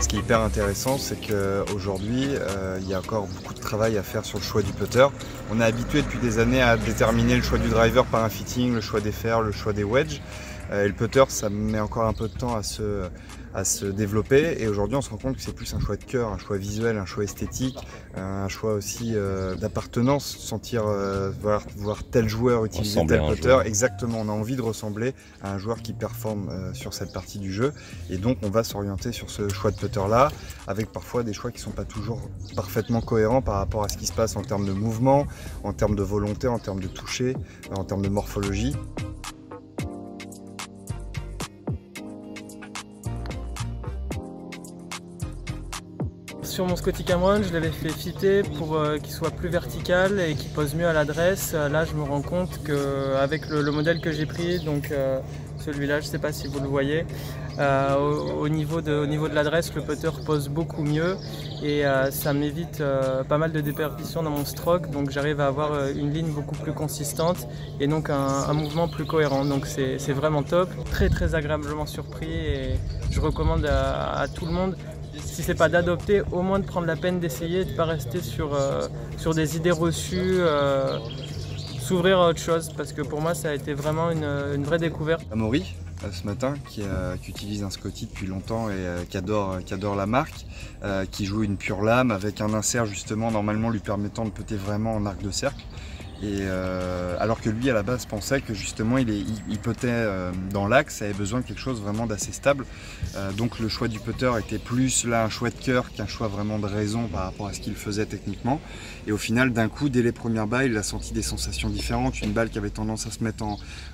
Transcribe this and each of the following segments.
qui est hyper intéressant, c'est qu'aujourd'hui, il y a encore beaucoup de travail à faire sur le choix du putter. On est habitué depuis des années à déterminer le choix du driver par un fitting, le choix des fers, le choix des wedges. Et le putter, ça met encore un peu de temps à se développer. Et aujourd'hui, on se rend compte que c'est plus un choix de cœur, un choix visuel, un choix esthétique, un choix aussi d'appartenance, sentir voir tel joueur utiliser tel putter. Exactement, on a envie de ressembler à un joueur qui performe sur cette partie du jeu. Et donc, on va s'orienter sur ce choix de putter-là, avec parfois des choix qui ne sont pas toujours parfaitement cohérents par rapport à ce qui se passe en termes de mouvement, en termes de volonté, en termes de toucher, en termes de morphologie. Sur mon Scotty Cameron, je l'avais fait fitter pour qu'il soit plus vertical et qu'il pose mieux à l'adresse. Là, je me rends compte qu'avec le modèle que j'ai pris, donc celui-là, je ne sais pas si vous le voyez, au niveau de l'adresse, le putter pose beaucoup mieux et ça m'évite pas mal de déperditions dans mon stroke. Donc j'arrive à avoir une ligne beaucoup plus consistante et donc un mouvement plus cohérent. Donc c'est vraiment top, très agréablement surpris et je recommande à tout le monde, si ce n'est pas d'adopter, au moins de prendre la peine d'essayer, de ne pas rester sur des idées reçues, s'ouvrir à autre chose, parce que pour moi ça a été vraiment une vraie découverte. Amaury, ce matin, qui utilise un Scotty depuis longtemps et qui adore la marque, qui joue une pure lame avec un insert justement normalement lui permettant de putter vraiment en arc de cercle. Et alors que lui à la base pensait que justement il puttait dans l'axe, avait besoin de quelque chose vraiment d'assez stable. Donc le choix du putter était plus là un choix de cœur qu'un choix vraiment de raison par rapport à ce qu'il faisait techniquement. Et au final d'un coup, dès les premières balles, il a senti des sensations différentes. Une balle qui avait tendance à se mettre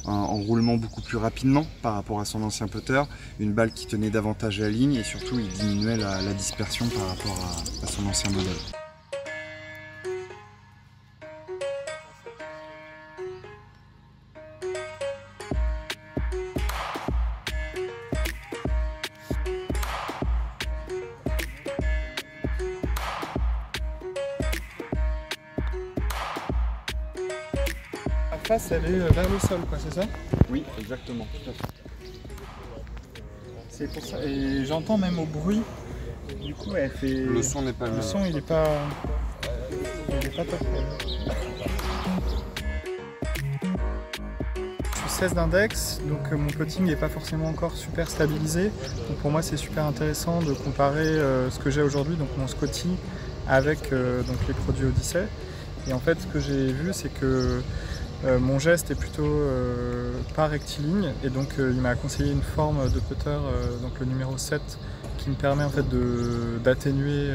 en roulement beaucoup plus rapidement par rapport à son ancien putter. Une balle qui tenait davantage la ligne et surtout il diminuait la dispersion par rapport à son ancien modèle. La face, elle est vers le sol, quoi, c'est ça? Oui, exactement, tout à fait. C'est pour ça. Et j'entends même au bruit. Du coup, elle fait. Le son n'est pas le même. Le son, il est pas top. Je suis 16 d'index, donc mon putting n'est pas forcément encore super stabilisé. Donc pour moi, c'est super intéressant de comparer ce que j'ai aujourd'hui, donc mon Scotty, avec donc les produits Odyssey. Et en fait, ce que j'ai vu, c'est que mon geste est plutôt pas rectiligne et donc il m'a conseillé une forme de putter, donc le numéro 7, qui me permet en fait d'atténuer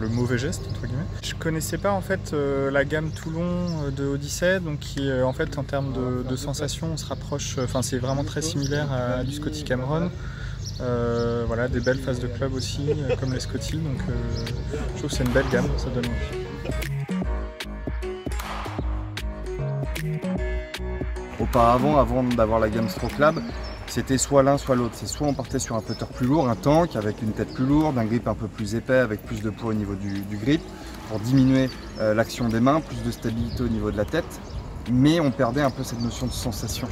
le mauvais geste entre guillemets. Je connaissais pas en fait la gamme Toulon de Odyssey, donc qui en fait en termes de sensations on se rapproche, enfin c'est vraiment très similaire à du Scotty Cameron. Voilà, des belles phases de club aussi comme les Scotty, donc je trouve que c'est une belle gamme, ça donne envie. Auparavant, avant d'avoir la gamme Stroke Lab, c'était soit l'un soit l'autre. C'est soit on partait sur un putter plus lourd, un tank avec une tête plus lourde, un grip un peu plus épais avec plus de poids au niveau du grip pour diminuer l'action des mains, plus de stabilité au niveau de la tête. Mais on perdait un peu cette notion de sensation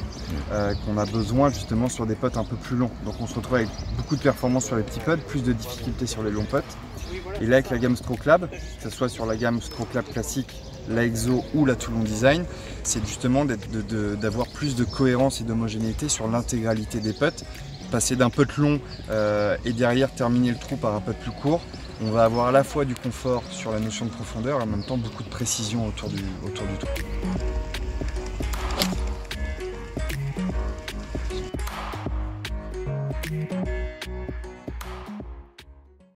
qu'on a besoin justement sur des putts un peu plus longs. Donc on se retrouve avec beaucoup de performance sur les petits putts, plus de difficultés sur les longs putts. Et là avec la gamme Stroke Lab, que ce soit sur la gamme Stroke Lab classique, la Exo ou la Toulon Design, c'est justement d'avoir plus de cohérence et d'homogénéité sur l'intégralité des putts. Passer d'un putt long et derrière terminer le trou par un putt plus court, on va avoir à la fois du confort sur la notion de profondeur et en même temps beaucoup de précision autour du trou.